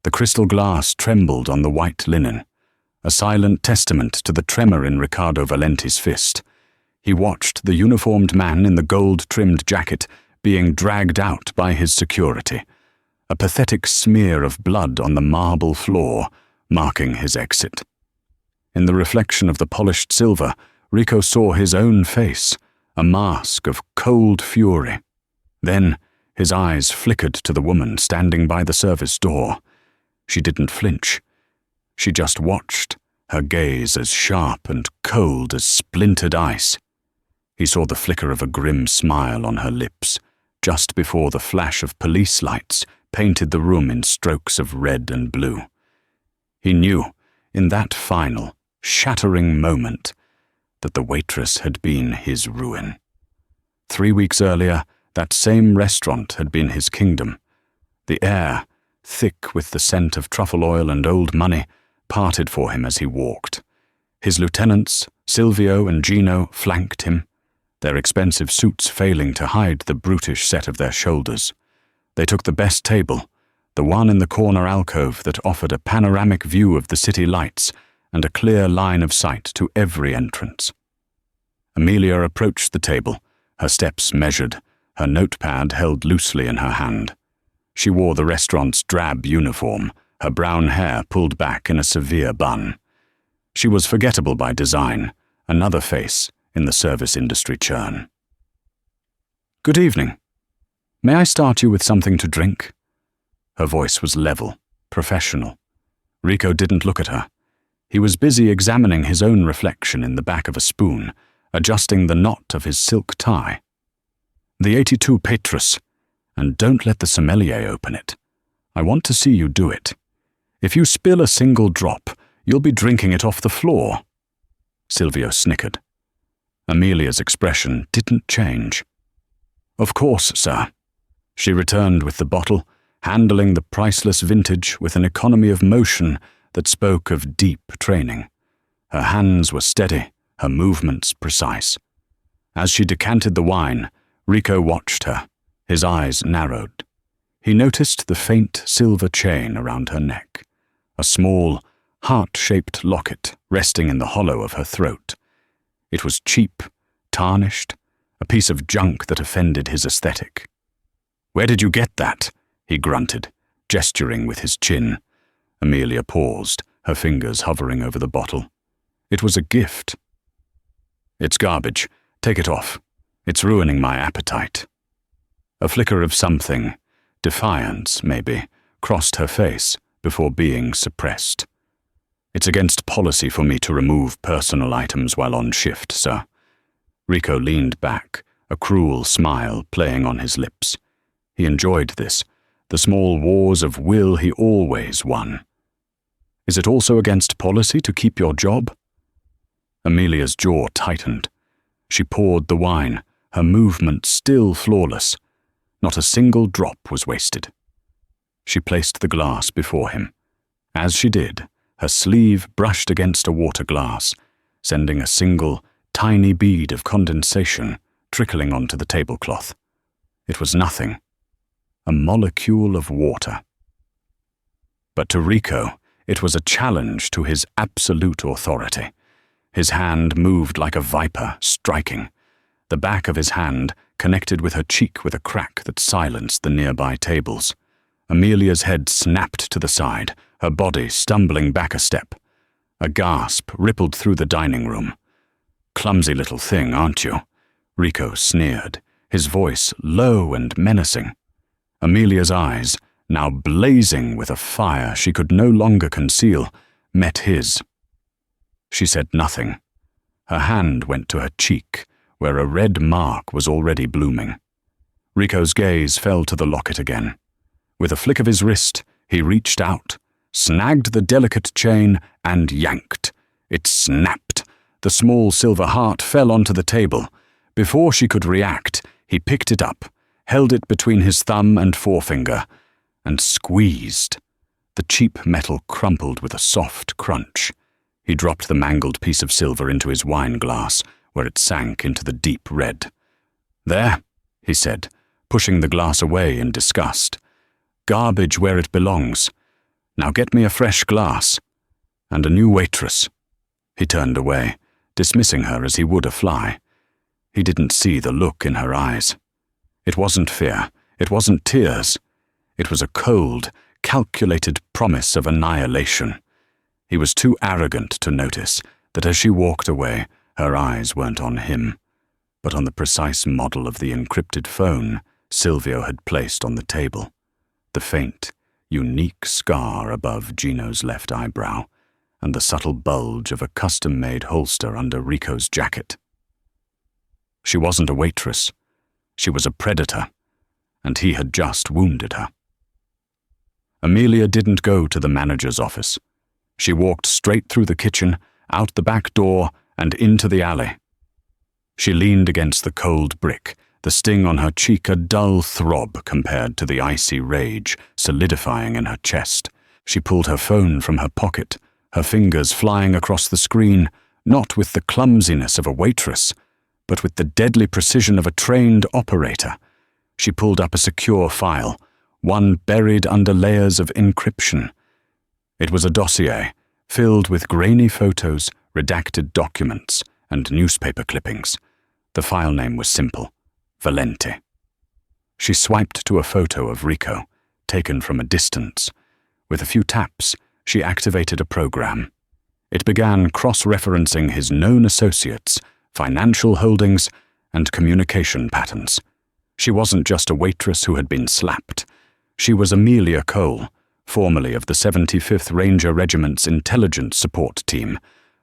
The crystal glass trembled on the white linen, a silent testament to the tremor in Riccardo Valenti's fist. He watched the uniformed man in the gold-trimmed jacket being dragged out by his security, a pathetic smear of blood on the marble floor marking his exit. In the reflection of the polished silver, Rico saw his own face, a mask of cold fury. Then his eyes flickered to the woman standing by the service door. She didn't flinch. She just watched, her gaze as sharp and cold as splintered ice. He saw the flicker of a grim smile on her lips, just before the flash of police lights painted the room in strokes of red and blue. He knew, in that final, shattering moment, that the waitress had been his ruin. 3 weeks earlier, that same restaurant had been his kingdom. The air, thick with the scent of truffle oil and old money, parted for him as he walked. His lieutenants, Silvio and Gino, flanked him, their expensive suits failing to hide the brutish set of their shoulders. They took the best table, the one in the corner alcove that offered a panoramic view of the city lights and a clear line of sight to every entrance. Amelia approached the table, her steps measured, her notepad held loosely in her hand. She wore the restaurant's drab uniform, her brown hair pulled back in a severe bun. She was forgettable by design, another face in the service industry churn. "Good evening. May I start you with something to drink?" Her voice was level, professional. Rico didn't look at her. He was busy examining his own reflection in the back of a spoon, adjusting the knot of his silk tie. "The 82 Waitress, and don't let the sommelier open it. I want to see you do it. If you spill a single drop, you'll be drinking it off the floor." Silvio snickered. Amelia's expression didn't change. "Of course, sir." She returned with the bottle, handling the priceless vintage with an economy of motion that spoke of deep training. Her hands were steady, her movements precise. As she decanted the wine, Rico watched her, his eyes narrowed. He noticed the faint silver chain around her neck, a small, heart-shaped locket resting in the hollow of her throat. It was cheap, tarnished, a piece of junk that offended his aesthetic. "Where did you get that?" he grunted, gesturing with his chin. Amelia paused, her fingers hovering over the bottle. "It was a gift." "It's garbage. Take it off. It's ruining my appetite." A flicker of something, defiance maybe, crossed her face before being suppressed. "It's against policy for me to remove personal items while on shift, sir." Rico leaned back, a cruel smile playing on his lips. He enjoyed this, the small wars of will he always won. "Is it also against policy to keep your job?" Amelia's jaw tightened. She poured the wine, her movement still flawless. Not a single drop was wasted. She placed the glass before him. As she did, her sleeve brushed against a water glass, sending a single, tiny bead of condensation trickling onto the tablecloth. It was nothing. A molecule of water. But to Rico, it was a challenge to his absolute authority. His hand moved like a viper, striking. The back of his hand connected with her cheek with a crack that silenced the nearby tables. Amelia's head snapped to the side, her body stumbling back a step. A gasp rippled through the dining room. "Clumsy little thing, aren't you?" Rico sneered, his voice low and menacing. Amelia's eyes, now blazing with a fire she could no longer conceal, met his. She said nothing. Her hand went to her cheek, where a red mark was already blooming. Rico's gaze fell to the locket again. With a flick of his wrist, he reached out, snagged the delicate chain, and yanked. It snapped. The small silver heart fell onto the table. Before she could react, he picked it up, held it between his thumb and forefinger, and squeezed. The cheap metal crumpled with a soft crunch. He dropped the mangled piece of silver into his wine glass, where it sank into the deep red. "There," he said, pushing the glass away in disgust. "Garbage where it belongs. Now get me a fresh glass. And a new waitress. He turned away, dismissing her as he would a fly. He didn't see the look in her eyes. It wasn't fear. It wasn't tears. It was a cold, calculated promise of annihilation. He was too arrogant to notice that as she walked away, her eyes weren't on him, but on the precise model of the encrypted phone Silvio had placed on the table, the faint, unique scar above Gino's left eyebrow, and the subtle bulge of a custom-made holster under Rico's jacket. She wasn't a waitress. She was a predator, and he had just wounded her. Amelia didn't go to the manager's office. She walked straight through the kitchen, out the back door, and into the alley. She leaned against the cold brick, the sting on her cheek a dull throb compared to the icy rage solidifying in her chest. She pulled her phone from her pocket, her fingers flying across the screen, not with the clumsiness of a waitress, but with the deadly precision of a trained operator. She pulled up a secure file, one buried under layers of encryption. It was a dossier, filled with grainy photos, redacted documents, and newspaper clippings. The file name was simple: Valente. She swiped to a photo of Rico, taken from a distance. With a few taps, she activated a program. It began cross-referencing his known associates, financial holdings, and communication patterns. She wasn't just a waitress who had been slapped. She was Amelia Cole, formerly of the 75th Ranger Regiment's intelligence support team,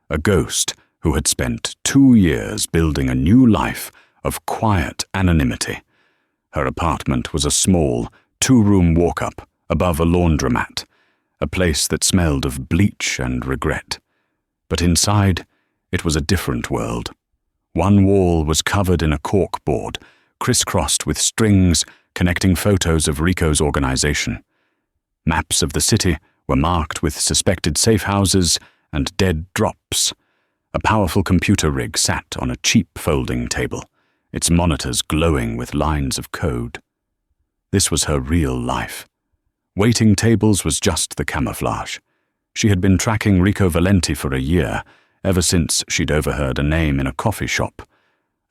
a ghost who had spent 2 years building a new life of quiet anonymity. Her apartment was a small, 2-room walk-up above a laundromat, a place that smelled of bleach and regret. But inside, it was a different world. One wall was covered in a corkboard, crisscrossed with strings connecting photos of Rico's organization. Maps of the city were marked with suspected safe houses and dead drops. A powerful computer rig sat on a cheap folding table, its monitors glowing with lines of code. This was her real life. Waiting tables was just the camouflage. She had been tracking Rico Valente for a year, ever since she'd overheard a name in a coffee shop,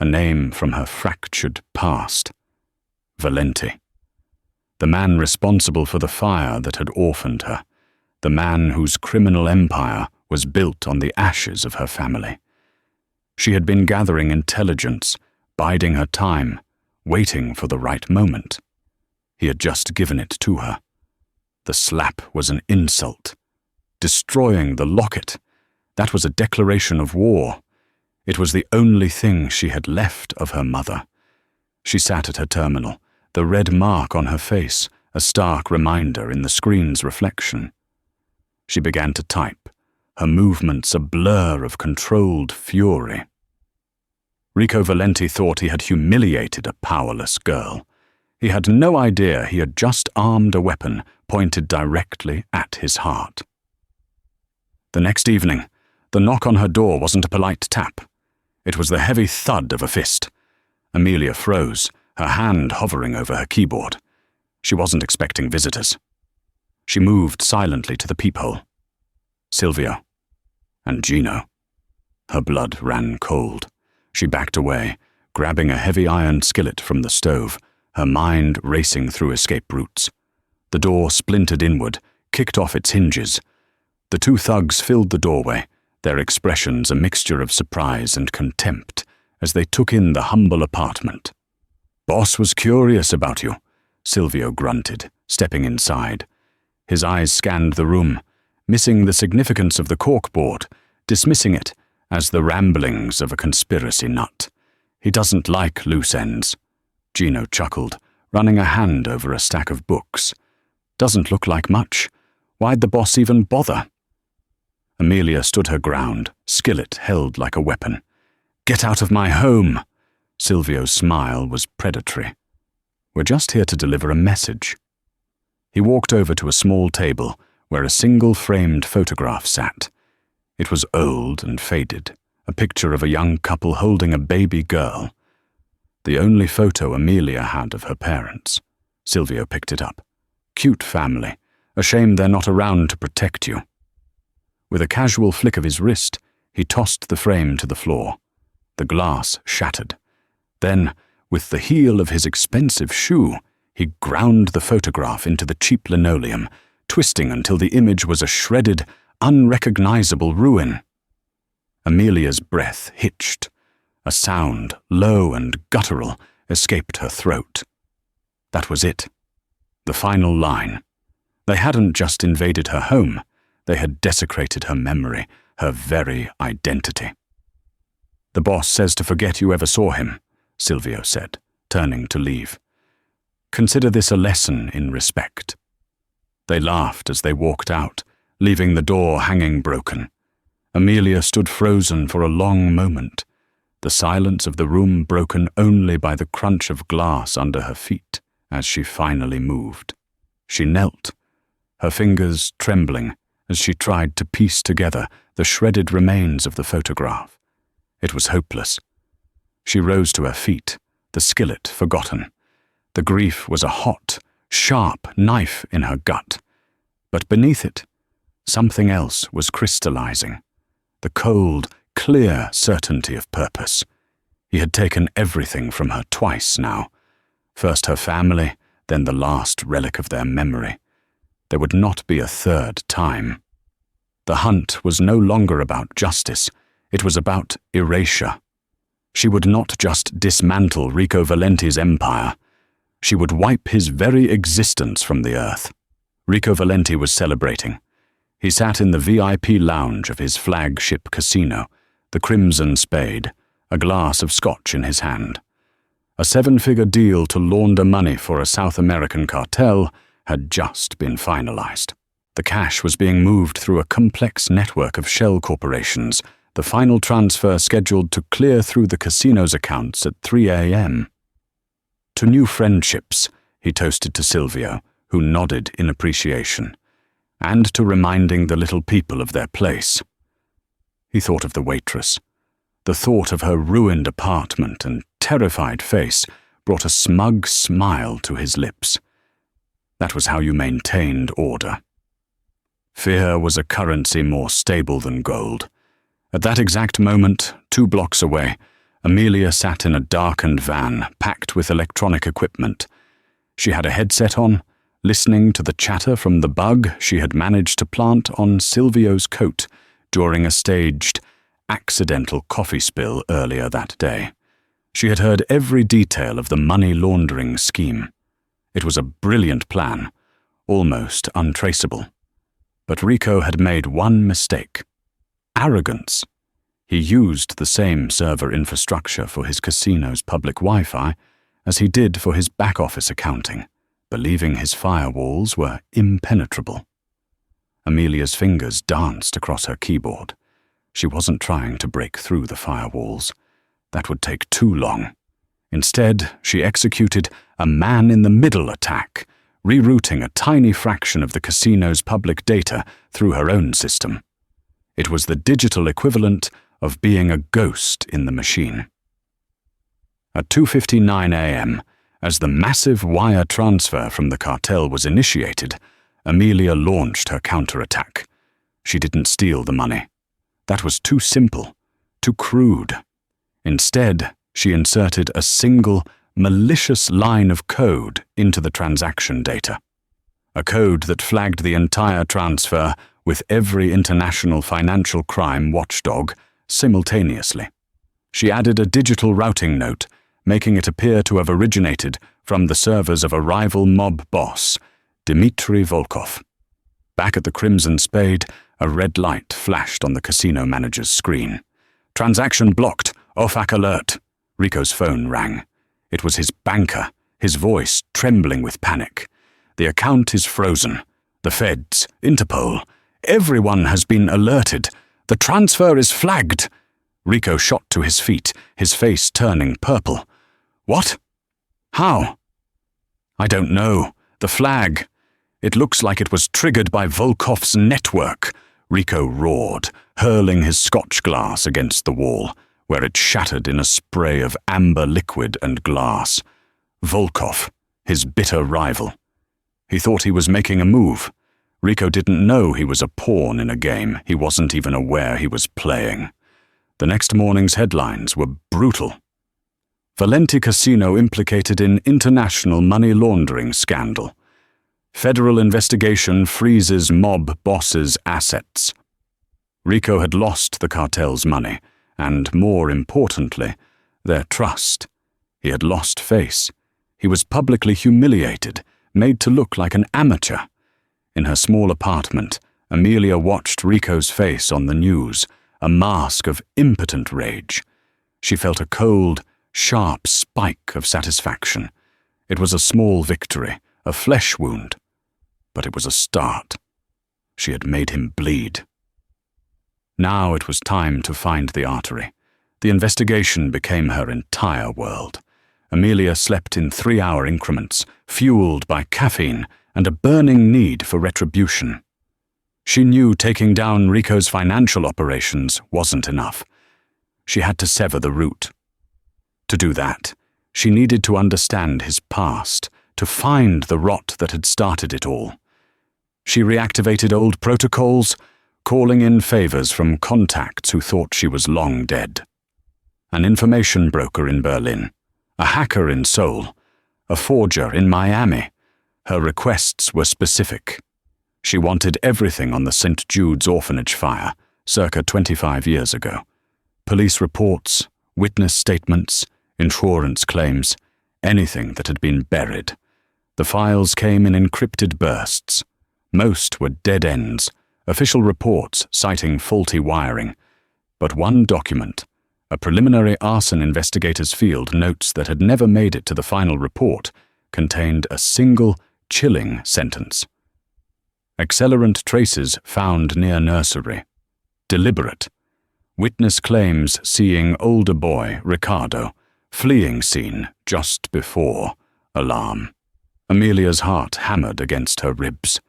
a name from her fractured past. Valente. The man responsible for the fire that had orphaned her, the man whose criminal empire was built on the ashes of her family. She had been gathering intelligence, biding her time, waiting for the right moment. He had just given it to her. The slap was an insult. Destroying the locket, that was a declaration of war. It was the only thing she had left of her mother. She sat at her terminal, the red mark on her face, a stark reminder in the screen's reflection. She began to type, her movements a blur of controlled fury. Rico Valente thought he had humiliated a powerless girl. He had no idea he had just armed a weapon pointed directly at his heart. The next evening, the knock on her door wasn't a polite tap. It was the heavy thud of a fist. Amelia froze, her hand hovering over her keyboard. She wasn't expecting visitors. She moved silently to the peephole. Silvio. And Gino. Her blood ran cold. She backed away, grabbing a heavy iron skillet from the stove, her mind racing through escape routes. The door splintered inward, kicked off its hinges. The two thugs filled the doorway, their expressions a mixture of surprise and contempt as they took in the humble apartment. "Boss was curious about you," Silvio grunted, stepping inside. His eyes scanned the room, missing the significance of the corkboard, dismissing it as the ramblings of a conspiracy nut. "He doesn't like loose ends." Gino chuckled, running a hand over a stack of books. "Doesn't look like much. Why'd the boss even bother?" Amelia stood her ground, skillet held like a weapon. "Get out of my home!" Silvio's smile was predatory. "We're just here to deliver a message." He walked over to a small table where a single framed photograph sat. It was old and faded, a picture of a young couple holding a baby girl. The only photo Amelia had of her parents. Silvio picked it up. Cute family, A shame they're not around to protect you." With a casual flick of his wrist, he tossed the frame to the floor. The glass shattered. Then, with the heel of his expensive shoe, he ground the photograph into the cheap linoleum, twisting until the image was a shredded, unrecognizable ruin. Amelia's breath hitched. A sound, low and guttural, escaped her throat. That was it. The final line. They hadn't just invaded her home, they had desecrated her memory, her very identity. "The boss says to forget you ever saw him," Silvio said, turning to leave. "Consider this a lesson in respect." They laughed as they walked out, leaving the door hanging broken. Amelia stood frozen for a long moment, the silence of the room broken only by the crunch of glass under her feet as she finally moved. She knelt, her fingers trembling as she tried to piece together the shredded remains of the photograph. It was hopeless. She rose to her feet, the skillet forgotten. The grief was a hot, sharp knife in her gut. But beneath it, something else was crystallizing. The cold, clear certainty of purpose. He had taken everything from her twice now. First her family, then the last relic of their memory. There would not be a third time. The hunt was no longer about justice. It was about erasure. She would not just dismantle Rico Valenti's empire. She would wipe his very existence from the earth. Rico Valenti was celebrating. He sat in the VIP lounge of his flagship casino, the Crimson Spade, a glass of scotch in his hand. A 7-figure deal to launder money for a South American cartel had just been finalized. The cash was being moved through a complex network of shell corporations, the final transfer scheduled to clear through the casino's accounts at 3 a.m. "To new friendships," he toasted to Silvio, who nodded in appreciation, "and to reminding the little people of their place." He thought of the waitress. The thought of her ruined apartment and terrified face brought a smug smile to his lips. That was how you maintained order. Fear was a currency more stable than gold. At that exact moment, 2 blocks away, Amelia sat in a darkened van packed with electronic equipment. She had a headset on, listening to the chatter from the bug she had managed to plant on Silvio's coat during a staged, accidental coffee spill earlier that day. She had heard every detail of the money laundering scheme. It was a brilliant plan, almost untraceable. But Rico had made one mistake. Arrogance. He used the same server infrastructure for his casino's public Wi-Fi as he did for his back-office accounting, believing his firewalls were impenetrable. Amelia's fingers danced across her keyboard. She wasn't trying to break through the firewalls. That would take too long. Instead, she executed a man-in-the-middle attack, rerouting a tiny fraction of the casino's public data through her own system. It was the digital equivalent of being a ghost in the machine. At 2:59 a.m., as the massive wire transfer from the cartel was initiated, Amelia launched her counterattack. She didn't steal the money. That was too simple, too crude. Instead, she inserted a single, malicious line of code into the transaction data. A code that flagged the entire transfer with every international financial crime watchdog simultaneously. She added a digital routing note, making it appear to have originated from the servers of a rival mob boss, Dmitry Volkov. Back at the Crimson Spade, a red light flashed on the casino manager's screen. "Transaction blocked. OFAC alert." Rico's phone rang. It was his banker, his voice trembling with panic. "The account is frozen. The feds, Interpol, everyone has been alerted. The transfer is flagged." Rico shot to his feet, his face turning purple. "What? How?" "I don't know. The flag. It looks like it was triggered by Volkov's network," Rico roared, hurling his scotch glass against the wall, where it shattered in a spray of amber liquid and glass. Volkov, his bitter rival. He thought he was making a move. Rico didn't know he was a pawn in a game he wasn't even aware he was playing. The next morning's headlines were brutal. Valenti Casino implicated in international money laundering scandal. Federal investigation freezes mob bosses' assets. Rico had lost the cartel's money, and more importantly, their trust. He had lost face. He was publicly humiliated, made to look like an amateur. In her small apartment, Amelia watched Rico's face on the news, a mask of impotent rage. She felt a cold, sharp spike of satisfaction. It was a small victory, a flesh wound, but it was a start. She had made him bleed. Now it was time to find the artery. The investigation became her entire world. Amelia slept in 3-hour increments, fueled by caffeine and a burning need for retribution. She knew taking down Rico's financial operations wasn't enough. She had to sever the root. To do that, she needed to understand his past, to find the rot that had started it all. She reactivated old protocols, calling in favors from contacts who thought she was long dead. An information broker in Berlin, a hacker in Seoul, a forger in Miami. Her requests were specific. She wanted everything on the St. Jude's orphanage fire, circa 25 years ago. Police reports, witness statements, insurance claims, anything that had been buried. The files came in encrypted bursts. Most were dead ends, official reports citing faulty wiring. But one document, a preliminary arson investigator's field notes that had never made it to the final report, contained a single, chilling sentence. Accelerant traces found near nursery. Deliberate. Witness claims seeing older boy, Ricardo, fleeing scene just before alarm. Amelia's heart hammered against her ribs.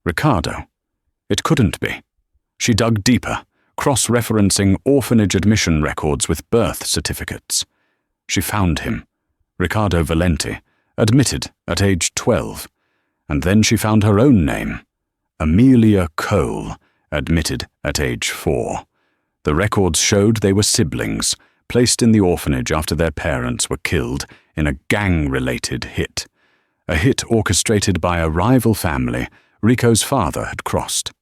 Ricardo? It couldn't be. She dug deeper, cross-referencing orphanage admission records with birth certificates. She found him, Ricardo Valenti, admitted at age 12. And then she found her own name, Amelia Cole, admitted at age 4. The records showed they were siblings, placed in the orphanage after their parents were killed in a gang-related hit. A hit orchestrated by a rival family Rico's father had crossed.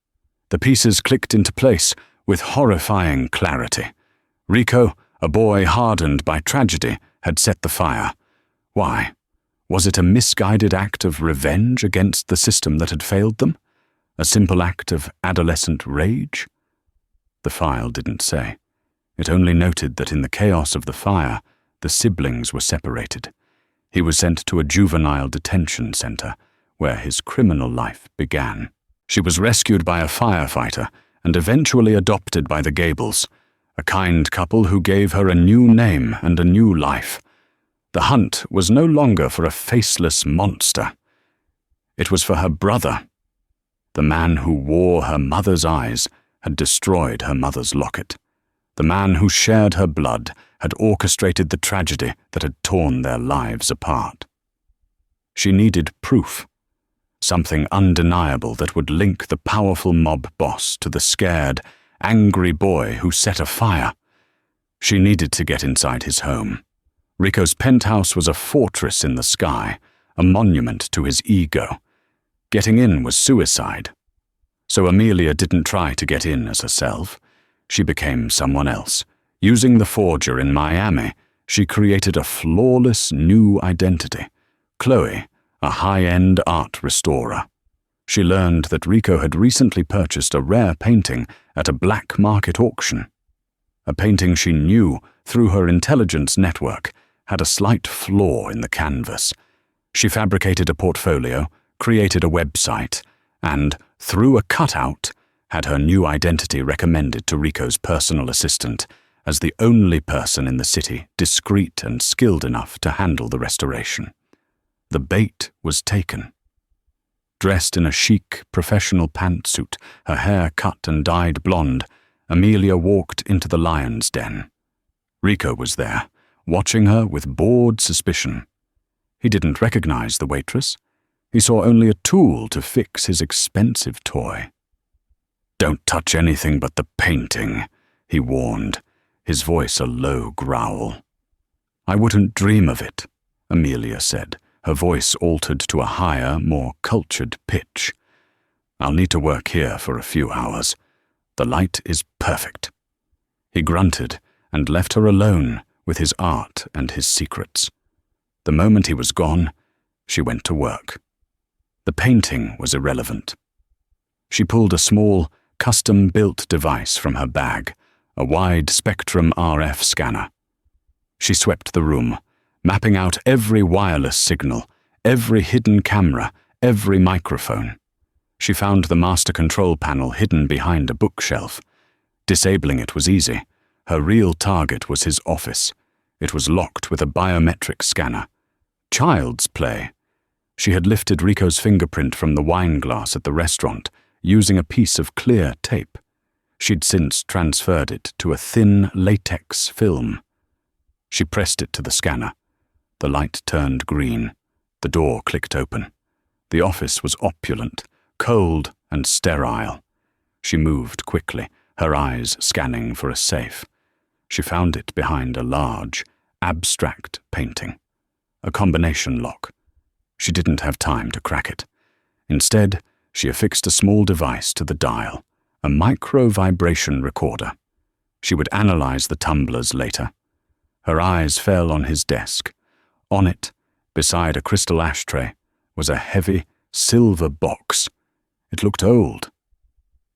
The pieces clicked into place with horrifying clarity. Rico, a boy hardened by tragedy, had set the fire. Why? Was it a misguided act of revenge against the system that had failed them? A simple act of adolescent rage? The file didn't say. It only noted that in the chaos of the fire, the siblings were separated. He was sent to a juvenile detention center, where his criminal life began. She was rescued by a firefighter and eventually adopted by the Gables, a kind couple who gave her a new name and a new life. The hunt was no longer for a faceless monster. It was for her brother. The man who wore her mother's eyes had destroyed her mother's locket. The man who shared her blood had orchestrated the tragedy that had torn their lives apart. She needed proof, something undeniable that would link the powerful mob boss to the scared, angry boy who set a fire. She needed to get inside his home. Rico's penthouse was a fortress in the sky, a monument to his ego. Getting in was suicide. So Amelia didn't try to get in as herself. She became someone else. Using the forger in Miami, she created a flawless new identity. Chloe, a high-end art restorer. She learned that Rico had recently purchased a rare painting at a black market auction. A painting she knew, through her intelligence network, had a slight flaw in the canvas. She fabricated a portfolio, created a website, and, through a cutout, had her new identity recommended to Rico's personal assistant as the only person in the city discreet and skilled enough to handle the restoration. The bait was taken. Dressed in a chic, professional pantsuit, her hair cut and dyed blonde, Amelia walked into the lion's den. Rico was there, watching her with bored suspicion. He didn't recognize the waitress. He saw only a tool to fix his expensive toy. "Don't touch anything but the painting," he warned, his voice a low growl. "I wouldn't dream of it," Amelia said, her voice altered to a higher, more cultured pitch. "I'll need to work here for a few hours. The light is perfect." He grunted and left her alone with his art and his secrets. The moment he was gone, she went to work. The painting was irrelevant. She pulled a small, custom-built device from her bag, a wide-spectrum RF scanner. She swept the room, mapping out every wireless signal, every hidden camera, every microphone. She found the master control panel hidden behind a bookshelf. Disabling it was easy. Her real target was his office. It was locked with a biometric scanner. Child's play. She had lifted Rico's fingerprint from the wine glass at the restaurant, using a piece of clear tape. She'd since transferred it to a thin latex film. She pressed it to the scanner. The light turned green. The door clicked open. The office was opulent, cold and sterile. She moved quickly, her eyes scanning for a safe. She found it behind a large, abstract painting. A combination lock. She didn't have time to crack it. Instead, she affixed a small device to the dial, a micro-vibration recorder. She would analyze the tumblers later. Her eyes fell on his desk. On it, beside a crystal ashtray, was a heavy, silver box. It looked old.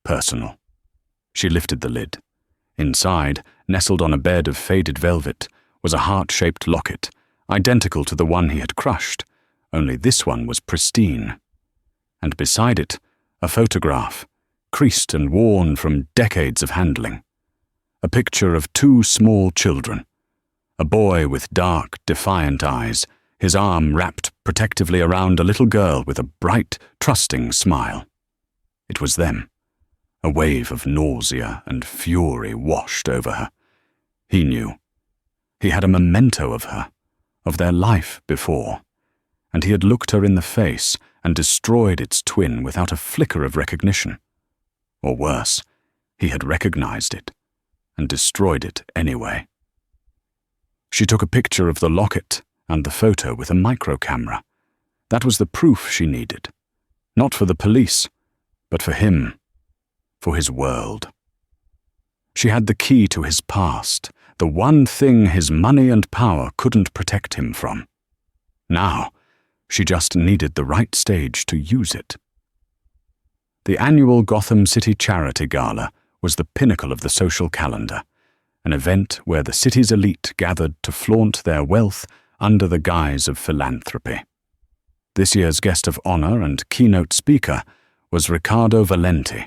Personal. She lifted the lid. Inside, nestled on a bed of faded velvet, was a heart-shaped locket, identical to the one he had crushed, only this one was pristine. And beside it, a photograph, creased and worn from decades of handling. A picture of two small children. A boy with dark, defiant eyes, his arm wrapped protectively around a little girl with a bright, trusting smile. It was them. A wave of nausea and fury washed over her. He knew. He had a memento of her, of their life before, and he had looked her in the face and destroyed its twin without a flicker of recognition. Or worse, he had recognized it and destroyed it anyway. She took a picture of the locket and the photo with a microcamera. That was the proof she needed, not for the police, but for him, for his world. She had the key to his past, the one thing his money and power couldn't protect him from. Now, she just needed the right stage to use it. The annual Gotham City Charity Gala was the pinnacle of the social calendar, an event where the city's elite gathered to flaunt their wealth under the guise of philanthropy. This year's guest of honor and keynote speaker was Riccardo Valenti,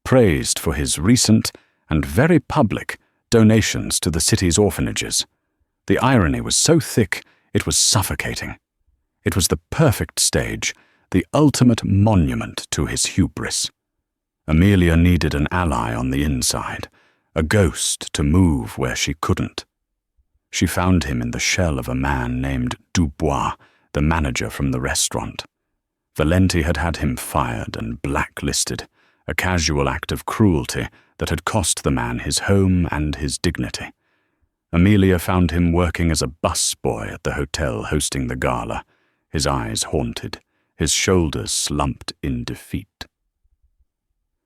praised for his recent and very public donations to the city's orphanages. The irony was so thick it was suffocating. It was the perfect stage, the ultimate monument to his hubris. Amelia needed an ally on the inside, a ghost to move where she couldn't. She found him in the shell of a man named Dubois, the manager from the restaurant. Valenti had had him fired and blacklisted, a casual act of cruelty that had cost the man his home and his dignity. Amelia found him working as a busboy at the hotel hosting the gala, his eyes haunted, his shoulders slumped in defeat.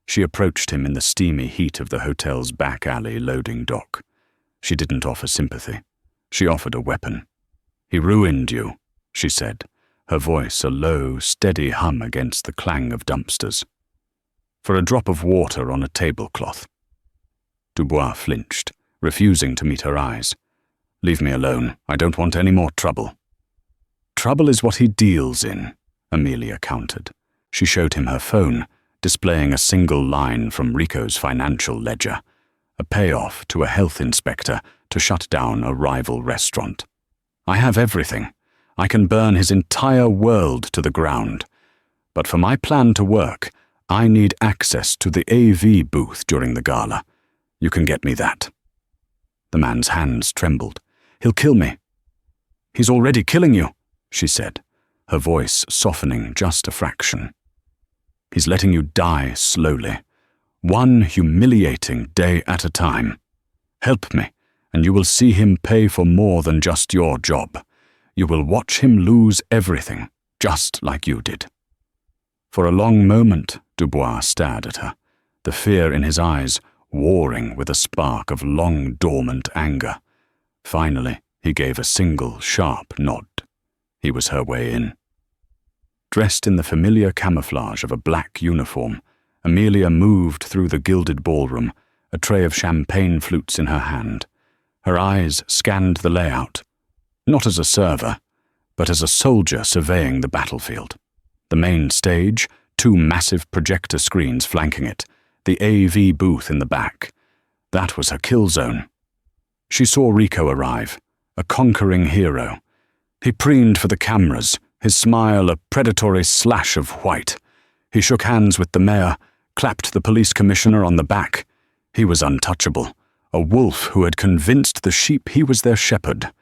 She approached him in the steamy heat of the hotel's back alley loading dock. She didn't offer sympathy. She offered a weapon. "He ruined you," she said, her voice a low, steady hum against the clang of dumpsters. "For a drop of water on a tablecloth." Dubois flinched, refusing to meet her eyes. "Leave me alone. I don't want any more trouble." "Trouble is what he deals in," Amelia countered. She showed him her phone, displaying a single line from Rico's financial ledger, a payoff to a health inspector to shut down a rival restaurant. "I have everything. I can burn his entire world to the ground. But for my plan to work, I need access to the AV booth during the gala. You can get me that." The man's hands trembled. "He'll kill me." "He's already killing you," she said. her voice softening just a fraction. "He's letting you die slowly, one humiliating day at a time. Help me, and you will see him pay for more than just your job. You will watch him lose everything, just like you did." For a long moment, Dubois stared at her, the fear in his eyes warring with a spark of long-dormant anger. Finally, he gave a single, sharp nod. He was her way in. Dressed in the familiar camouflage of a black uniform, Amelia moved through the gilded ballroom, a tray of champagne flutes in her hand. Her eyes scanned the layout, not as a server, but as a soldier surveying the battlefield. The main stage, two massive projector screens flanking it, the AV booth in the back. That was her kill zone. She saw Rico arrive, a conquering hero. He preened for the cameras, his smile a predatory slash of white. He shook hands with the mayor, clapped the police commissioner on the back. He was untouchable, a wolf who had convinced the sheep he was their shepherd.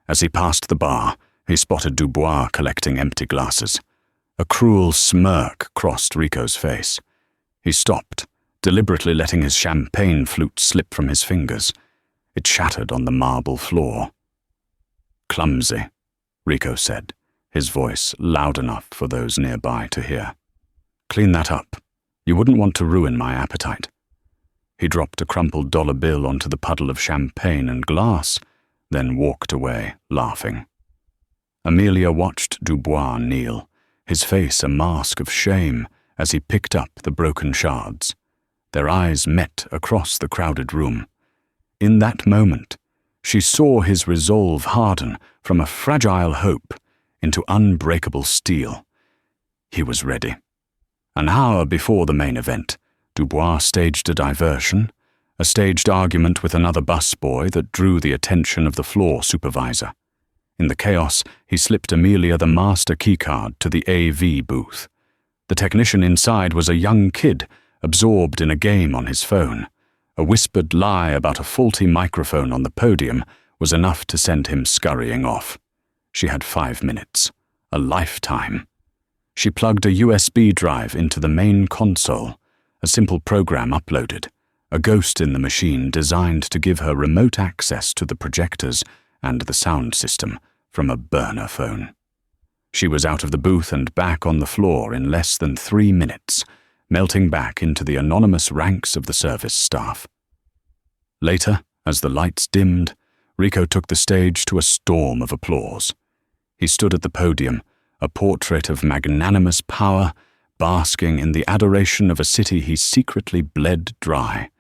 As he passed the bar, he spotted Dubois collecting empty glasses. A cruel smirk crossed Rico's face. He stopped, deliberately letting his champagne flute slip from his fingers. It shattered on the marble floor. "Clumsy," Rico said, his voice loud enough for those nearby to hear. "Clean that up. You wouldn't want to ruin my appetite." He dropped a crumpled dollar bill onto the puddle of champagne and glass, then walked away, laughing. Amelia watched Dubois kneel, his face a mask of shame as he picked up the broken shards. Their eyes met across the crowded room. In that moment, she saw his resolve harden from a fragile hope into unbreakable steel. He was ready. An hour before the main event, Dubois staged a diversion, a staged argument with another busboy that drew the attention of the floor supervisor. In the chaos, he slipped Amelia the master keycard to the AV booth. The technician inside was a young kid, absorbed in a game on his phone. A whispered lie about a faulty microphone on the podium was enough to send him scurrying off. She had 5 minutes, a lifetime. She plugged a USB drive into the main console, a simple program uploaded, a ghost in the machine designed to give her remote access to the projectors and the sound system from a burner phone. She was out of the booth and back on the floor in less than 3 minutes, melting back into the anonymous ranks of the service staff. Later, as the lights dimmed, Rico took the stage to a storm of applause. He stood at the podium, a portrait of magnanimous power, basking in the adoration of a city he secretly bled dry.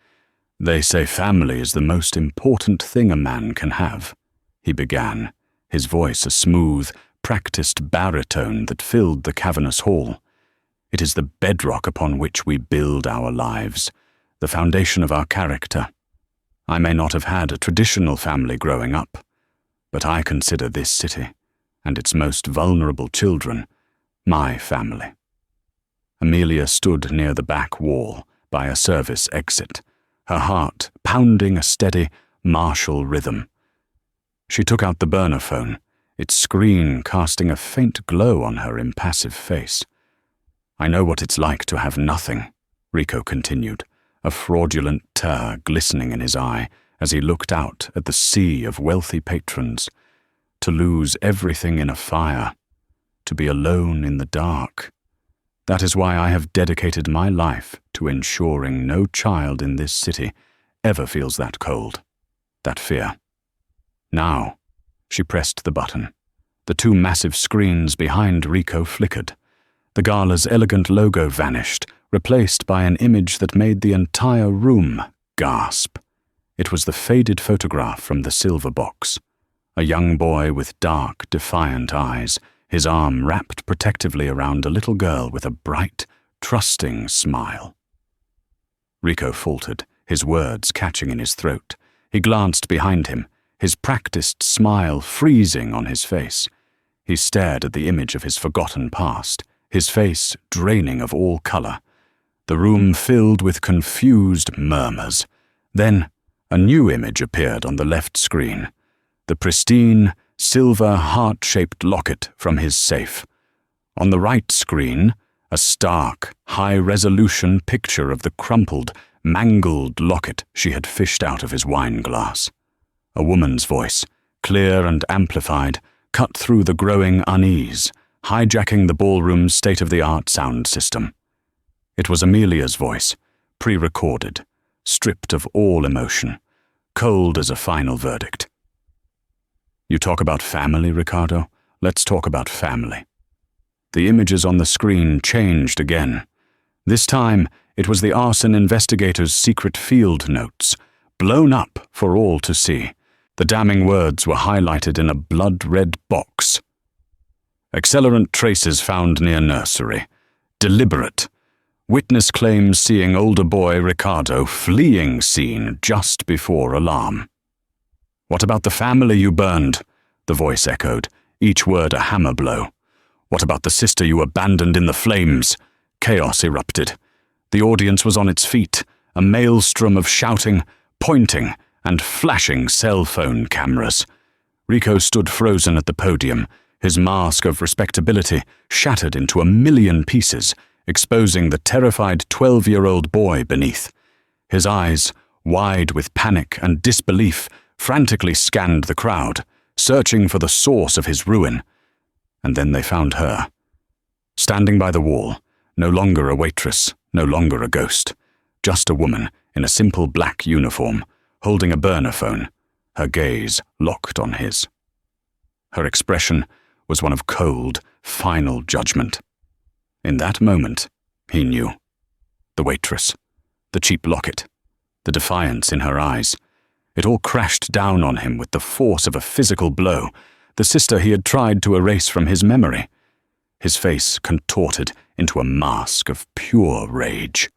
"They say family is the most important thing a man can have," he began, his voice a smooth, practiced baritone that filled the cavernous hall. "It is the bedrock upon which we build our lives, the foundation of our character. I may not have had a traditional family growing up, but I consider this city, and its most vulnerable children, my family." Amelia stood near the back wall, by a service exit, her heart pounding a steady, martial rhythm. She took out the burner phone, its screen casting a faint glow on her impassive face. "I know what it's like to have nothing," Rico continued, a fraudulent tear glistening in his eye as he looked out at the sea of wealthy patrons. "To lose everything in a fire, to be alone in the dark. That is why I have dedicated my life to ensuring no child in this city ever feels that cold, that fear." Now, she pressed the button. The two massive screens behind Rico flickered. The gala's elegant logo vanished, replaced by an image that made the entire room gasp. It was the faded photograph from the silver box. A young boy with dark, defiant eyes, his arm wrapped protectively around a little girl with a bright, trusting smile. Rico faltered, his words catching in his throat. He glanced behind him, his practiced smile freezing on his face. He stared at the image of his forgotten past, his face draining of all color. The room filled with confused murmurs. Then, a new image appeared on the left screen. The pristine, silver heart-shaped locket from his safe, On the right screen, a stark, high-resolution picture of the crumpled, mangled locket she had fished out of his wine glass. A woman's voice, clear and amplified, cut through the growing unease, hijacking the ballroom's state-of-the-art sound system. It was Amelia's voice, pre-recorded, stripped of all emotion, cold as a final verdict. "You talk about family, Ricardo? Let's talk about family." The images on the screen changed again. This time, it was the arson investigator's secret field notes, blown up for all to see. The damning words were highlighted in a blood-red box. "Accelerant traces found near nursery. Deliberate. Witness claims seeing older boy Ricardo fleeing scene just before alarm." "What about the family you burned?" the voice echoed, each word a hammer blow. "What about the sister you abandoned in the flames?" Chaos erupted. The audience was on its feet, a maelstrom of shouting, pointing, and flashing cell phone cameras. Rico stood frozen at the podium, his mask of respectability shattered into a million pieces, exposing the terrified 12-year-old boy beneath. His eyes, wide with panic and disbelief, frantically scanned the crowd, searching for the source of his ruin. And then they found her. Standing by the wall, no longer a waitress, no longer a ghost, just a woman in a simple black uniform, holding a burner phone, her gaze locked on his. Her expression was one of cold, final judgment. In that moment, he knew. The waitress, the cheap locket, the defiance in her eyes. It all crashed down on him with the force of a physical blow, the sister he had tried to erase from his memory. His face contorted into a mask of pure rage.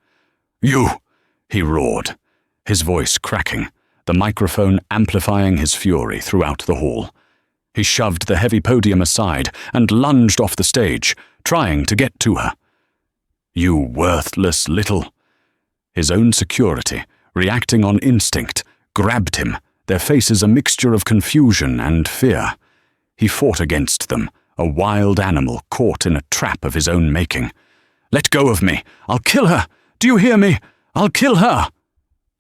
"You!" he roared, his voice cracking, the microphone amplifying his fury throughout the hall. He shoved the heavy podium aside and lunged off the stage, trying to get to her. "You worthless little—" His own security, reacting on instinct, grabbed him, their faces a mixture of confusion and fear. He fought against them, a wild animal caught in a trap of his own making. "Let go of me! I'll kill her! Do you hear me? I'll kill her!"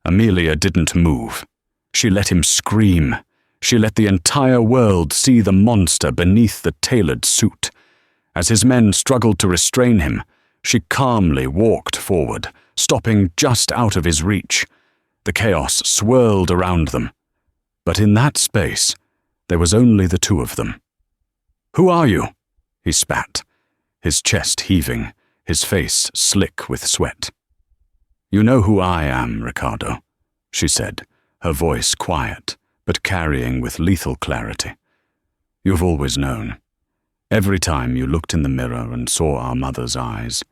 Amelia didn't move. She let him scream. She let the entire world see the monster beneath the tailored suit. As his men struggled to restrain him, she calmly walked forward, stopping just out of his reach. The chaos swirled around them. But in that space, there was only the two of them. "Who are you?" he spat, his chest heaving, his face slick with sweat. "You know who I am, Ricardo," she said, her voice quiet, but carrying with lethal clarity. "You've always known. Every time you looked in the mirror and saw our mother's eyes.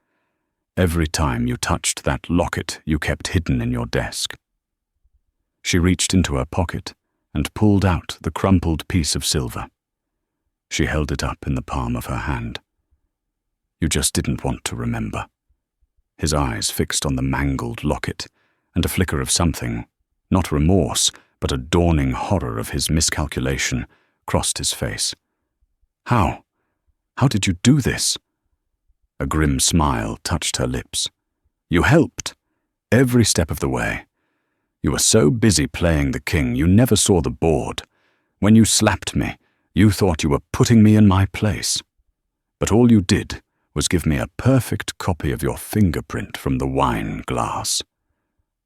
Every time you touched that locket you kept hidden in your desk." She reached into her pocket and pulled out the crumpled piece of silver. She held it up in the palm of her hand. "You just didn't want to remember." His eyes fixed on the mangled locket, and a flicker of something, not remorse, but a dawning horror of his miscalculation, crossed his face. "How? How did you do this?" A grim smile touched her lips. "You helped, every step of the way. You were so busy playing the king you never saw the board. When you slapped me, you thought you were putting me in my place. But all you did was give me a perfect copy of your fingerprint from the wine glass.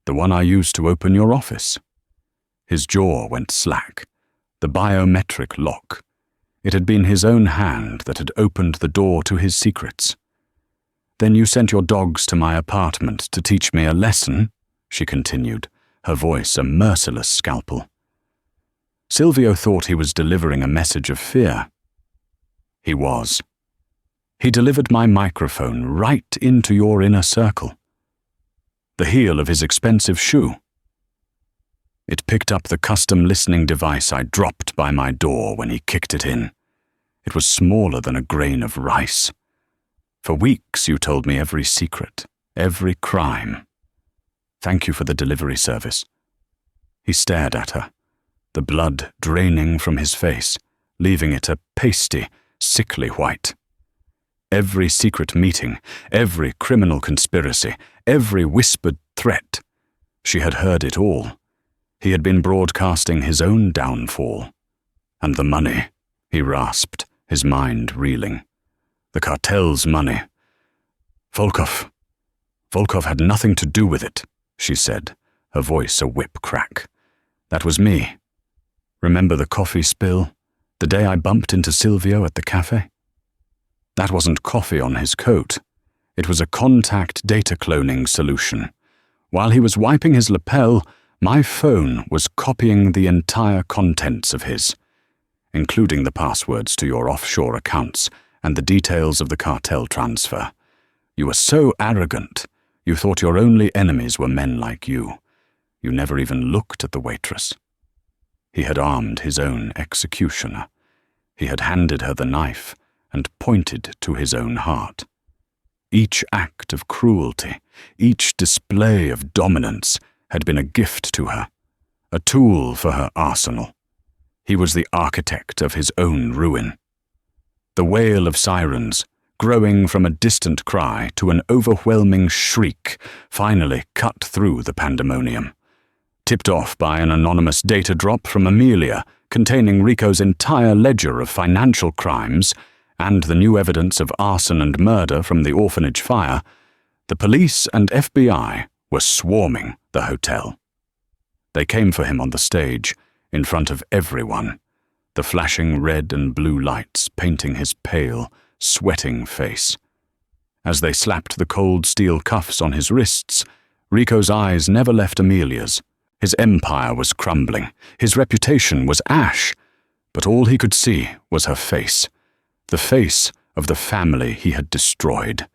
The one I used to open your office." His jaw went slack. The biometric lock. It had been his own hand that had opened the door to his secrets. "Then you sent your dogs to my apartment to teach me a lesson," she continued, her voice a merciless scalpel. Silvio thought he was delivering a message of fear. He was. He delivered my microphone right into your inner circle. The heel of his expensive shoe. It picked up the custom listening device I dropped by my door when he kicked it in. It was smaller than a grain of rice. For weeks you told me every secret, every crime. Thank you for the delivery service." He stared at her, the blood draining from his face, leaving it a pasty, sickly white. Every secret meeting, every criminal conspiracy, every whispered threat. She had heard it all. He had been broadcasting his own downfall. And the money, he rasped, his mind reeling. The cartel's money. Volkov had nothing to do with it, she said, her voice a whip crack. That was me. Remember the coffee spill? The day I bumped into Silvio at the cafe? That wasn't coffee on his coat. It was a contact data cloning solution. While he was wiping his lapel, my phone was copying the entire contents of his, including the passwords to your offshore accounts and the details of the cartel transfer. You were so arrogant, you thought your only enemies were men like you. You never even looked at the waitress. He had armed his own executioner. He had handed her the knife and pointed to his own heart. Each act of cruelty, each display of dominance had been a gift to her, a tool for her arsenal. He was the architect of his own ruin. The wail of sirens, growing from a distant cry to an overwhelming shriek, finally cut through the pandemonium. Tipped off by an anonymous data drop from Amelia containing Rico's entire ledger of financial crimes and the new evidence of arson and murder from the orphanage fire, the police and FBI were swarming the hotel. They came for him on the stage, in front of everyone, the flashing red and blue lights painting his pale, sweating face. As they slapped the cold steel cuffs on his wrists, Rico's eyes never left Amelia's. His empire was crumbling, his reputation was ash, but all he could see was her face, the face of the family he had destroyed.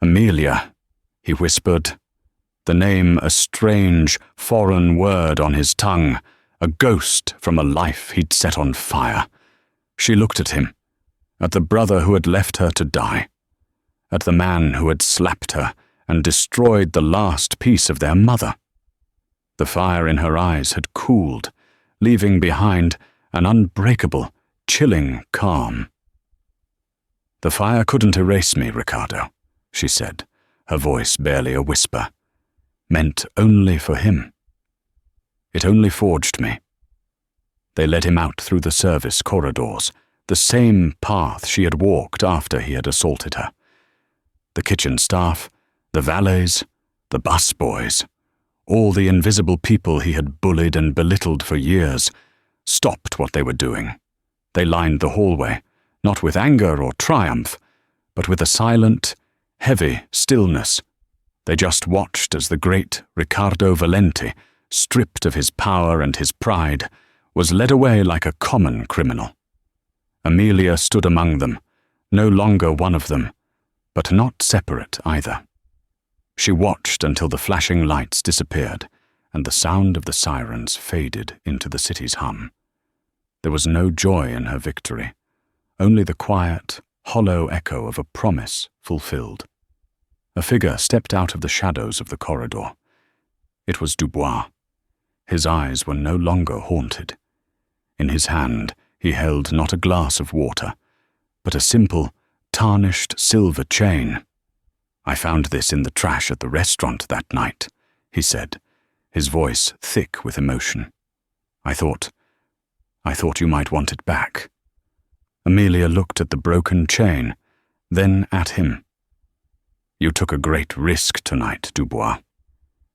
Amelia, he whispered, the name a strange, foreign word on his tongue, a ghost from a life he'd set on fire. She looked at him, at the brother who had left her to die, at the man who had slapped her and destroyed the last piece of their mother. The fire in her eyes had cooled, leaving behind an unbreakable, chilling calm. The fire couldn't erase me, Ricardo, she said, her voice barely a whisper. Meant only for him. It only forged me. They led him out through the service corridors, the same path she had walked after he had assaulted her. The kitchen staff, the valets, the busboys, all the invisible people he had bullied and belittled for years, stopped what they were doing. They lined the hallway, not with anger or triumph, but with a silent, heavy stillness. They just watched as the great Ricardo Valenti, stripped of his power and his pride, was led away like a common criminal. Amelia stood among them, no longer one of them, but not separate either. She watched until the flashing lights disappeared and the sound of the sirens faded into the city's hum. There was no joy in her victory, only the quiet, hollow echo of a promise fulfilled. A figure stepped out of the shadows of the corridor. It was Dubois. His eyes were no longer haunted. In his hand, he held not a glass of water, but a simple, tarnished silver chain. I found this in the trash at the restaurant that night, he said, his voice thick with emotion. I thought you might want it back. Amelia looked at the broken chain, then at him. You took a great risk tonight, Dubois.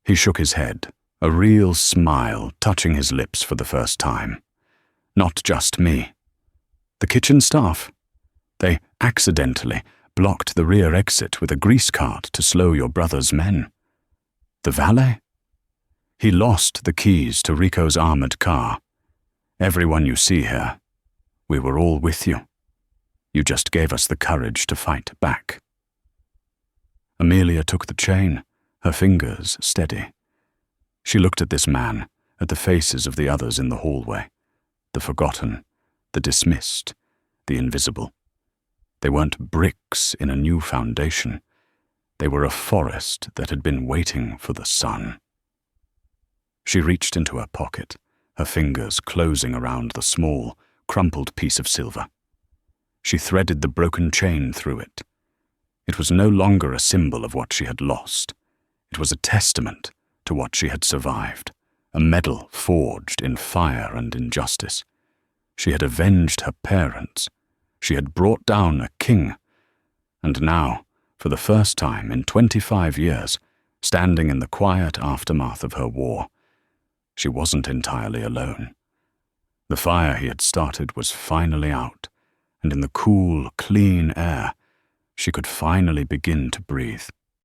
He shook his head, a real smile touching his lips for the first time. Not just me. The kitchen staff. They accidentally blocked the rear exit with a grease cart to slow your brother's men. The valet? He lost the keys to Rico's armored car. Everyone you see here, we were all with you. You just gave us the courage to fight back. Amelia took the chain, her fingers steady. She looked at this man, at the faces of the others in the hallway, the forgotten, the dismissed, the invisible. They weren't bricks in a new foundation. They were a forest that had been waiting for the sun. She reached into her pocket, her fingers closing around the small, crumpled piece of silver. She threaded the broken chain through it, It was no longer a symbol of what she had lost. It was a testament to what she had survived, a medal forged in fire and injustice. She had avenged her parents. She had brought down a king. And now, for the first time in 25 years, standing in the quiet aftermath of her war, she wasn't entirely alone. The fire he had started was finally out, and in the cool, clean air, she could finally begin to breathe